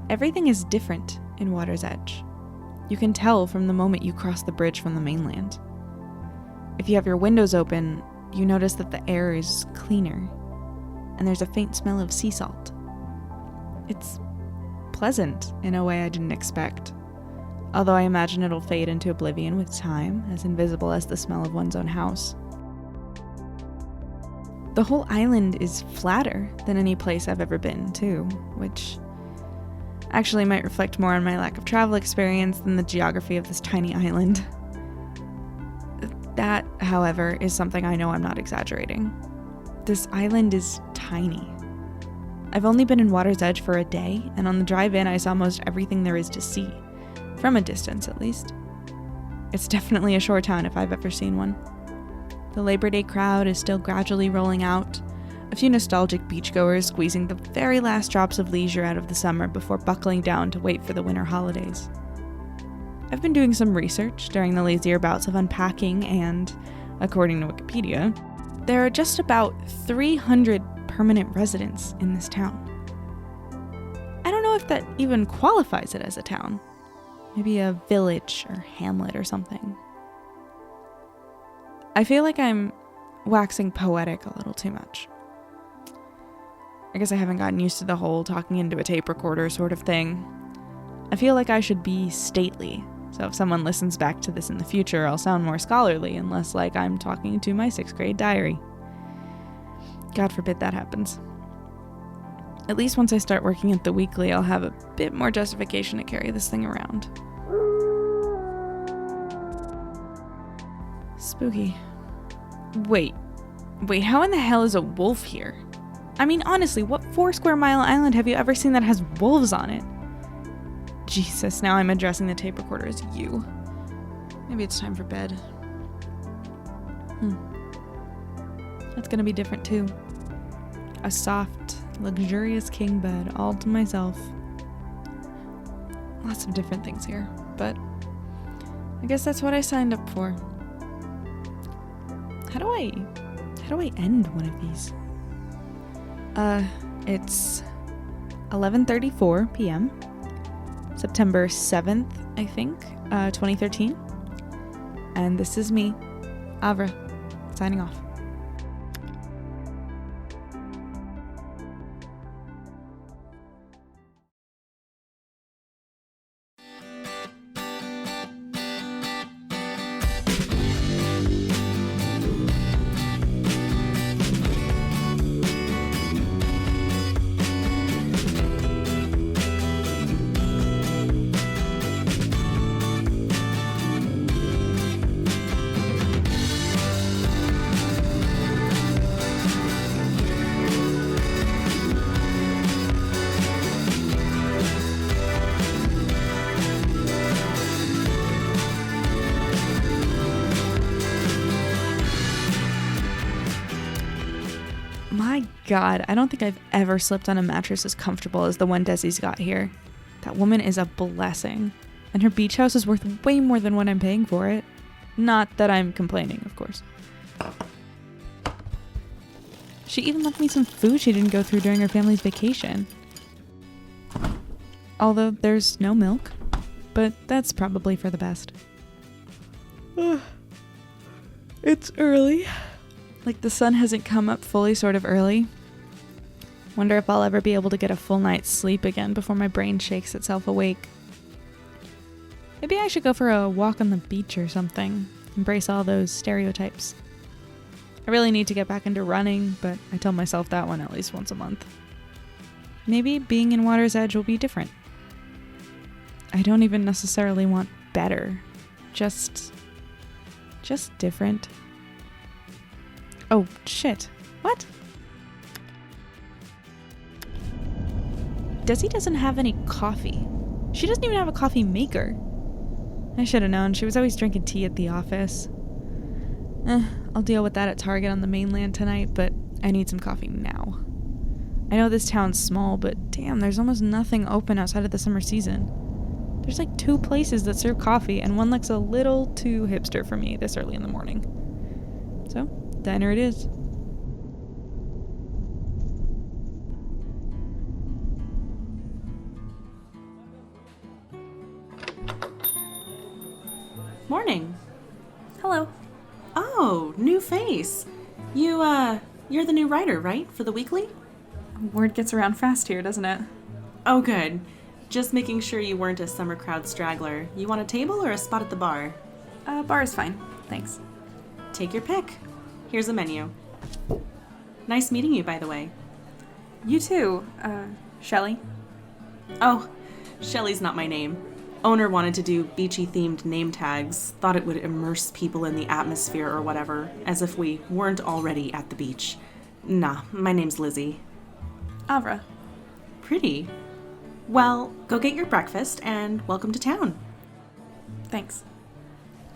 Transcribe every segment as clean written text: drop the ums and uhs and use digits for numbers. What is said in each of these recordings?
Everything is different in Water's Edge. You can tell from the moment you cross the bridge from the mainland. If you have your windows open, you notice that the air is cleaner, and there's a faint smell of sea salt. It's pleasant in a way I didn't expect, although I imagine it'll fade into oblivion with time, as invisible as the smell of one's own house. The whole island is flatter than any place I've ever been, too, which actually might reflect more on my lack of travel experience than the geography of this tiny island. That, however, is something I know I'm not exaggerating. This island is tiny. I've only been in Water's Edge for a day, and on the drive in I saw most everything there is to see, from a distance at least. It's definitely a shore town if I've ever seen one. The Labor Day crowd is still gradually rolling out, a few nostalgic beachgoers squeezing the very last drops of leisure out of the summer before buckling down to wait for the winter holidays. I've been doing some research during the lazier bouts of unpacking and, according to Wikipedia, there are just about 300 permanent residents in this town. I don't know if that even qualifies it as a town. Maybe a village or hamlet or something. I feel like I'm waxing poetic a little too much. I guess I haven't gotten used to the whole talking into a tape recorder sort of thing. I feel like I should be stately, so if someone listens back to this in the future, I'll sound more scholarly and less like I'm talking to my 6th grade diary. God forbid that happens. At least once I start working at the weekly, I'll have a bit more justification to carry this thing around. Spooky. Wait, how in the hell is a wolf here? I mean, honestly, what 4-square-mile island have you ever seen that has wolves on it? Jesus, now I'm addressing the tape recorder as you. Maybe it's time for bed. That's gonna be different too. A soft, luxurious king bed all to myself. Lots of different things here, but I guess that's what I signed up for. How do I end one of these? It's 11:34 p.m. September 7th, I think, 2013. And this is me, Avra, signing off. My God, I don't think I've ever slept on a mattress as comfortable as the one Desi's got here. That woman is a blessing, and her beach house is worth way more than what I'm paying for it. Not that I'm complaining, of course. She even left me some food she didn't go through during her family's vacation. Although there's no milk, but that's probably for the best. It's early. Like the sun hasn't come up fully sort of early. Wonder if I'll ever be able to get a full night's sleep again before my brain shakes itself awake. Maybe I should go for a walk on the beach or something. Embrace all those stereotypes. I really need to get back into running, but I tell myself that one at least once a month. Maybe being in Water's Edge will be different. I don't even necessarily want better. Just different. Oh, shit. What? Desi doesn't have any coffee. She doesn't even have a coffee maker. I should have known. She was always drinking tea at the office. I'll deal with that at Target on the mainland tonight, but I need some coffee now. I know this town's small, but damn, there's almost nothing open outside of the summer season. There's like 2 places that serve coffee, and one looks a little too hipster for me this early in the morning. So, diner it is. face. You're the new writer, right? For the weekly? Word gets around fast here, doesn't it? Oh, good. Just making sure you weren't a summer crowd straggler. You want a table or a spot at the bar? Bar is fine. Thanks. Take your pick. Here's a menu. Nice meeting you, by the way. You too, Shelley. Oh, Shelley's not my name. Owner wanted to do beachy-themed name tags, thought it would immerse people in the atmosphere or whatever, as if we weren't already at the beach. Nah, my name's Lizzie. Avra. Pretty. Well, go get your breakfast and welcome to town. Thanks.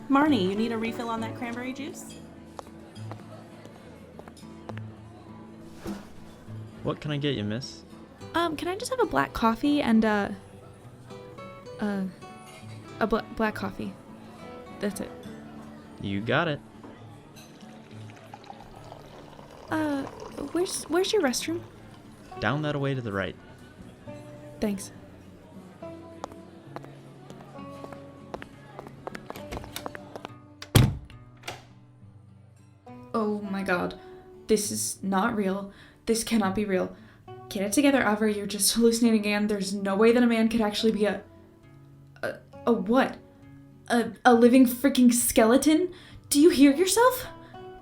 Marnie, you need a refill on that cranberry juice? What can I get you, miss? Can I just have a black coffee and, black coffee. That's it. You got it. Where's your restroom? Down that way to the right. Thanks. Oh my god. This is not real. This cannot be real. Get it together, Avra. You're just hallucinating again. There's no way that a man could actually be a what? A living freaking skeleton? Do you hear yourself?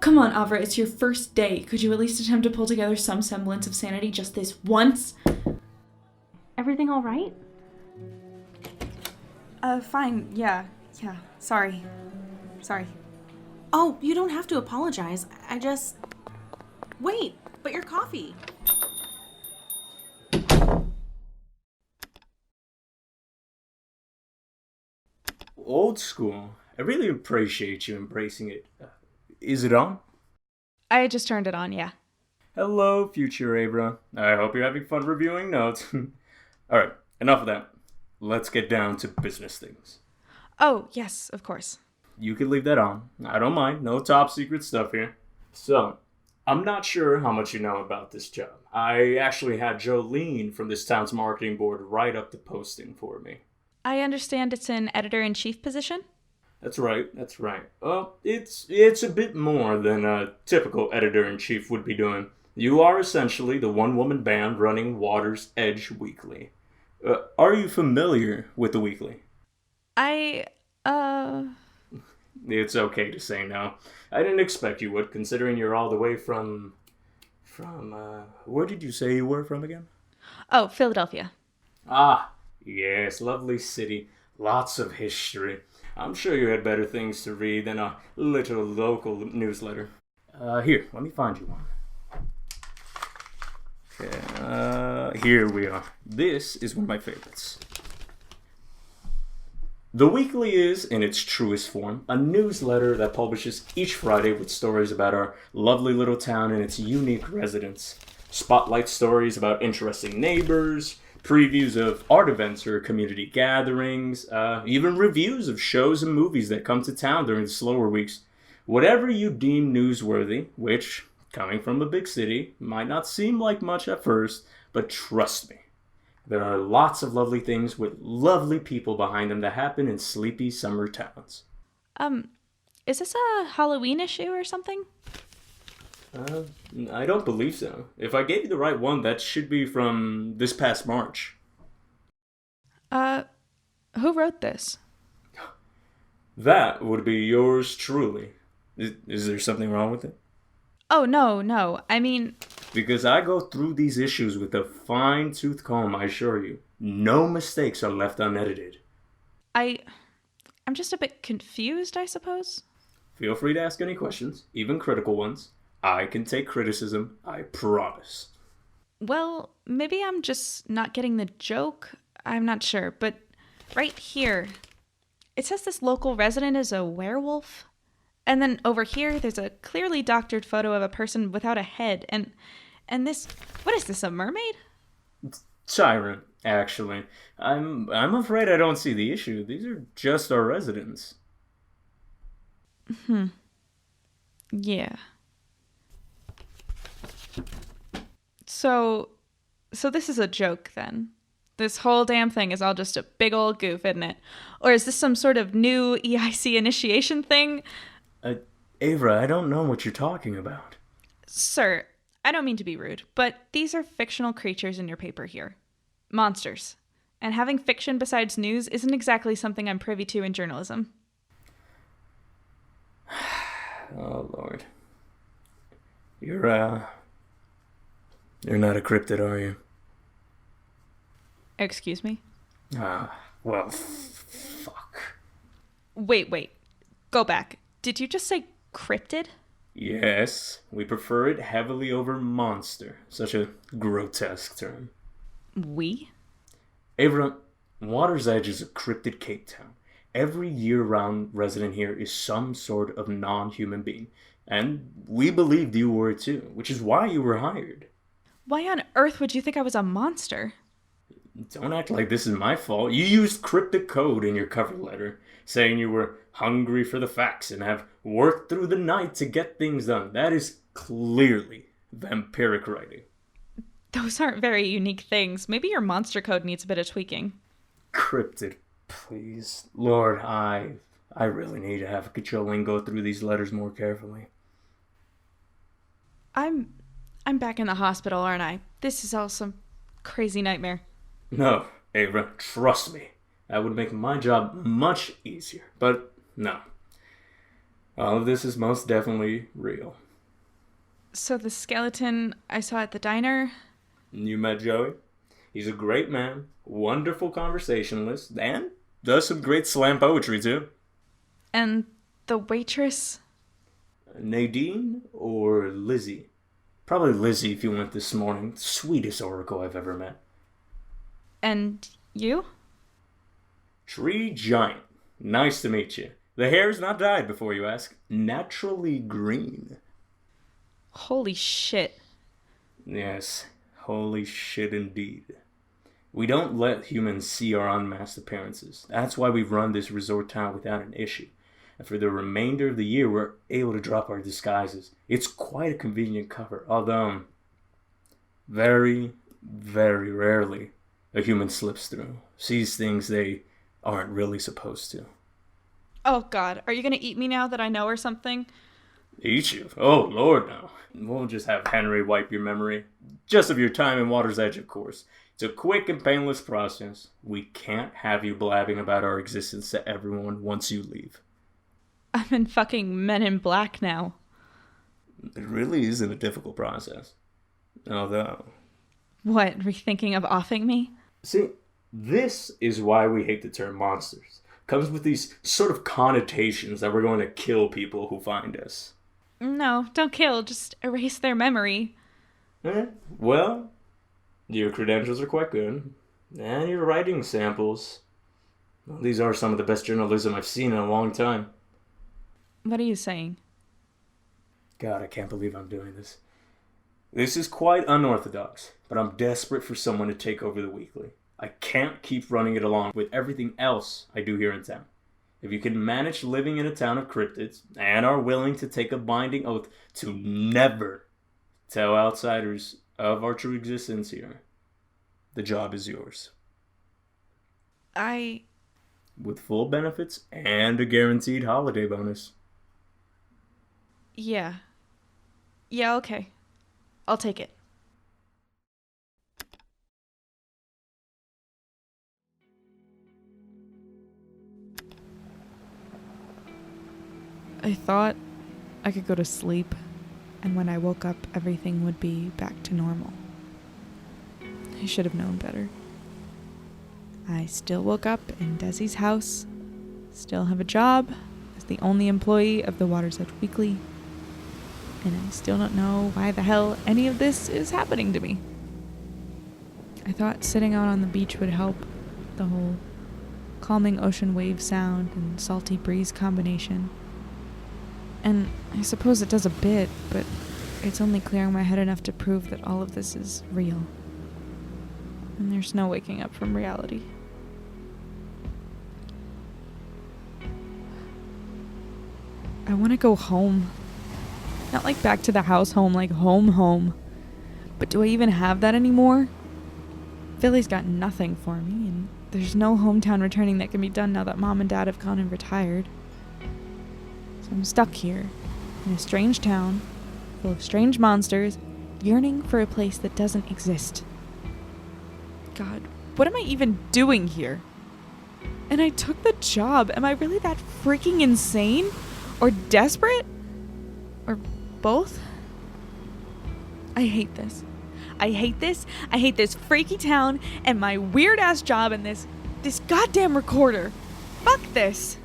Come on, Avra. It's your first day. Could you at least attempt to pull together some semblance of sanity just this once? Everything all right? Fine. Yeah. Sorry. Oh, you don't have to apologize. Wait, but your coffee. Old school. I really appreciate you embracing it. Is it on? I just turned it on, yeah. Hello, future Avra. I hope you're having fun reviewing notes. Alright, enough of that. Let's get down to business things. Oh, yes, of course. You can leave that on. I don't mind. No top secret stuff here. So, I'm not sure how much you know about this job. I actually had Jolene from this town's marketing board write up the posting for me. I understand it's an editor-in-chief position? That's right. Well, it's a bit more than a typical editor-in-chief would be doing. You are essentially the one-woman band running Water's Edge Weekly. Are you familiar with the weekly? It's okay to say no. I didn't expect you would, considering you're all the way from, where did you say you were from again? Oh, Philadelphia. Ah, yes, lovely city. Lots of history. I'm sure you had better things to read than a little local newsletter. Here, let me find you one. Okay, here we are. This is one of my favorites. The Weekly is, in its truest form, a newsletter that publishes each Friday with stories about our lovely little town and its unique residents. Spotlight stories about interesting neighbors, previews of art events or community gatherings, even reviews of shows and movies that come to town during the slower weeks. Whatever you deem newsworthy, which, coming from a big city, might not seem like much at first, but trust me, there are lots of lovely things with lovely people behind them that happen in sleepy summer towns. Is this a Halloween issue or something? I don't believe so. If I gave you the right one, that should be from this past March. Who wrote this? That would be yours truly. Is there something wrong with it? Oh, no. I mean... Because I go through these issues with a fine-tooth comb, I assure you. No mistakes are left unedited. I'm just a bit confused, I suppose. Feel free to ask any questions, even critical ones. I can take criticism, I promise. Well, maybe I'm just not getting the joke. I'm not sure, but right here, it says this local resident is a werewolf. And then over here, there's a clearly doctored photo of a person without a head. And this, what is this, a mermaid? Tyrant, actually. I'm afraid I don't see the issue. These are just our residents. Yeah. So this is a joke then? This whole damn thing is all just a big old goof, isn't it? Or is this some sort of new EIC initiation thing? Avra, I don't know what you're talking about. Sir, I don't mean to be rude, but these are fictional creatures in your paper here. Monsters. And having fiction besides news isn't exactly something I'm privy to in journalism. Oh, Lord. You're not a cryptid, are you? Excuse me? Well, fuck. Wait. Go back. Did you just say cryptid? Yes, we prefer it heavily over monster. Such a grotesque term. We? Avra, Water's Edge is a cryptid Cape Town. Every year-round resident here is some sort of non-human being. And we believed you were too, which is why you were hired. Why on earth would you think I was a monster? Don't act like this is my fault. You used cryptic code in your cover letter, saying you were hungry for the facts and have worked through the night to get things done. That is clearly vampiric writing. Those aren't very unique things. Maybe your monster code needs a bit of tweaking. Cryptid, please. Lord, I really need to have Cacholine go through these letters more carefully. I'm back in the hospital, aren't I? This is all some crazy nightmare. No, Avra, trust me. That would make my job much easier. But no. All of this is most definitely real. So the skeleton I saw at the diner... You met Joey? He's a great man, wonderful conversationalist, and does some great slam poetry too. And the waitress? Nadine or Lizzie? Probably Lizzie if you went this morning. Sweetest oracle I've ever met. And you? Tree Giant. Nice to meet you. The hair's not dyed before you ask. Naturally green. Holy shit. Yes, holy shit indeed. We don't let humans see our unmasked appearances. That's why we run this resort town without an issue. And for the remainder of the year, we're able to drop our disguises. It's quite a convenient cover, although very, very rarely a human slips through, sees things they aren't really supposed to. Oh god, are you gonna eat me now that I know or something? Eat you? Oh, Lord, no. We'll just have Henry wipe your memory. Just of your time in Water's Edge, of course. It's a quick and painless process. We can't have you blabbing about our existence to everyone once you leave. I'm in fucking Men in Black now. It really isn't a difficult process. Although... What, rethinking of offing me? See, this is why we hate the term monsters. It comes with these sort of connotations that we're going to kill people who find us. No, don't kill, just erase their memory. Well, your credentials are quite good. And your writing samples. Well, these are some of the best journalism I've seen in a long time. What are you saying? God, I can't believe I'm doing this. This is quite unorthodox, but I'm desperate for someone to take over the weekly. I can't keep running it along with everything else I do here in town. If you can manage living in a town of cryptids and are willing to take a binding oath to never tell outsiders of our true existence here, the job is yours. With full benefits and a guaranteed holiday bonus. Yeah, okay. I'll take it. I thought I could go to sleep, and when I woke up, everything would be back to normal. I should have known better. I still woke up in Desi's house, still have a job as the only employee of the Water's Edge Weekly, and I still don't know why the hell any of this is happening to me. I thought sitting out on the beach would help, the whole calming ocean wave sound and salty breeze combination. And I suppose it does a bit, but it's only clearing my head enough to prove that all of this is real. And there's no waking up from reality. I want to go home. Not like back to the house home, like home. But do I even have that anymore? Philly's got nothing for me, and there's no hometown returning that can be done now that Mom and Dad have gone and retired. So I'm stuck here, in a strange town, full of strange monsters, yearning for a place that doesn't exist. God, what am I even doing here? And I took the job. Am I really that freaking insane? Or desperate? Or both? I hate this. I hate this. I hate this freaky town and my weird-ass job and this goddamn recorder. Fuck this.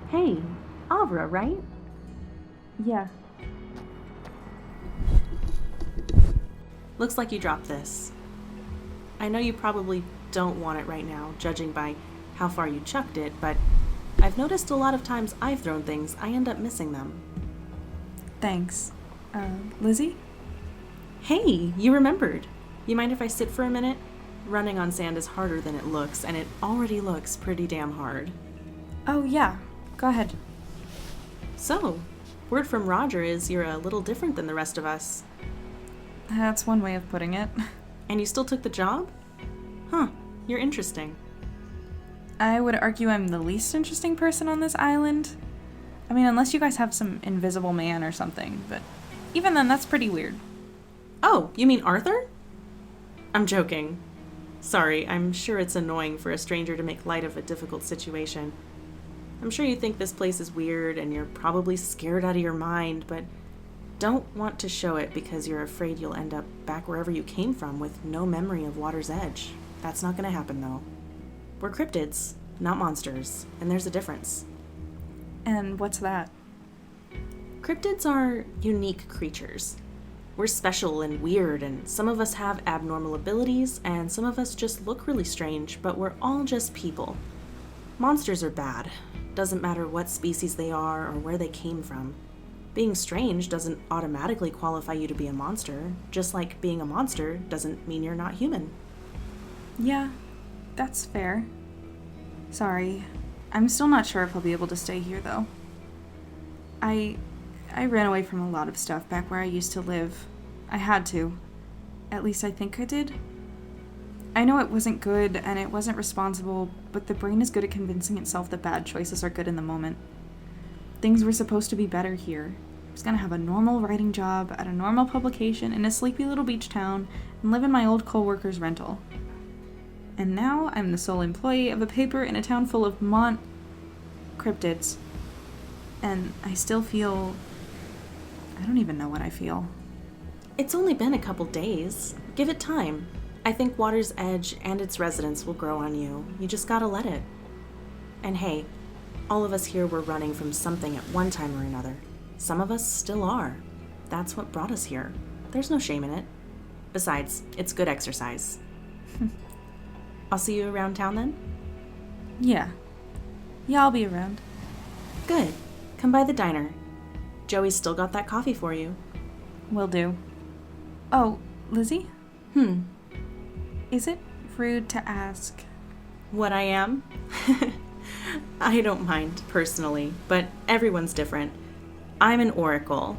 Hey, Avra, right? Yeah. Looks like you dropped this. I know you probably don't want it right now, judging by how far you chucked it, but I've noticed a lot of times I've thrown things, I end up missing them. Thanks. Lizzie? Hey, you remembered. You mind if I sit for a minute? Running on sand is harder than it looks, and it already looks pretty damn hard. Oh, yeah. Go ahead. So, word from Roger is you're a little different than the rest of us. That's one way of putting it. And you still took the job? Huh, you're interesting. I would argue I'm the least interesting person on this island. I mean, unless you guys have some invisible man or something, but even then, that's pretty weird. Oh, you mean Arthur? I'm joking. Sorry, I'm sure it's annoying for a stranger to make light of a difficult situation. I'm sure you think this place is weird and you're probably scared out of your mind, but don't want to show it because you're afraid you'll end up back wherever you came from with no memory of Water's Edge. That's not going to happen, though. We're cryptids, not monsters, and there's a difference. And what's that? Cryptids are unique creatures. We're special and weird, and some of us have abnormal abilities, and some of us just look really strange, but we're all just people. Monsters are bad. Doesn't matter what species they are or where they came from. Being strange doesn't automatically qualify you to be a monster, just like being a monster doesn't mean you're not human. Yeah, that's fair. Sorry. I'm still not sure if I'll be able to stay here, though. I ran away from a lot of stuff back where I used to live. I had to. At least I think I did. I know it wasn't good and it wasn't responsible, but the brain is good at convincing itself that bad choices are good in the moment. Things were supposed to be better here. I was gonna have a normal writing job at a normal publication in a sleepy little beach town and live in my old co-worker's rental. And now I'm the sole employee of a paper in a town full of cryptids. And I still feel... I don't even know what I feel. It's only been a couple days. Give it time. I think Water's Edge and its residents will grow on you. You just gotta let it. And hey, all of us here were running from something at one time or another. Some of us still are. That's what brought us here. There's no shame in it. Besides, it's good exercise. I'll see you around town then? Yeah. Yeah, I'll be around. Good. Come by the diner. Joey's still got that coffee for you. Will do. Oh, Lizzie? Is it rude to ask? What I am? I don't mind, personally, but everyone's different. I'm an oracle.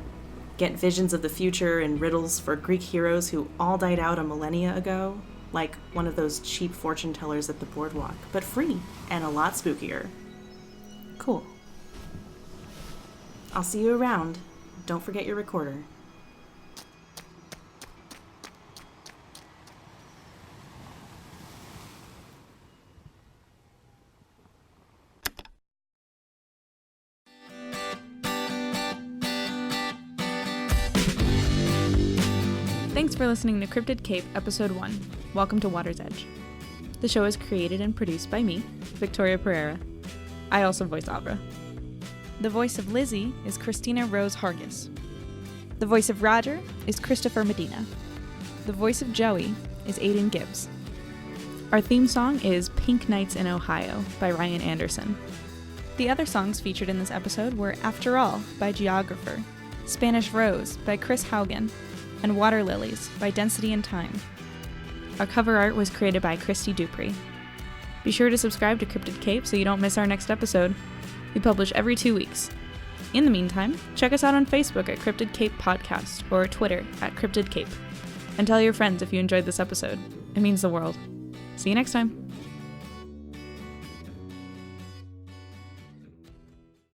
Get visions of the future and riddles for Greek heroes who all died out a millennia ago, like one of those cheap fortune tellers at the boardwalk, but free and a lot spookier. Cool. I'll see you around. Don't forget your recorder. Thanks for listening to Cryptid Cape Episode 1, Welcome to Water's Edge. The show is created and produced by me, Victoria Pereira. I also voice Avra. The voice of Lizzie is Christina Rose Hargis. The voice of Roger is Christopher Medina. The voice of Joey is Aidan Gibbs. Our theme song is Pink Nights in Ohio by Ryan Anderson. The other songs featured in this episode were After All by Geographer, Spanish Rose by Chris Haugen, and Water Lilies by Density and Time. Our cover art was created by Christy Duprey. Be sure to subscribe to Cryptid Cape so you don't miss our next episode. We publish every 2 weeks. In the meantime, check us out on Facebook at Cryptid Cape Podcast or Twitter at Cryptid Cape. And tell your friends if you enjoyed this episode. It means the world. See you next time.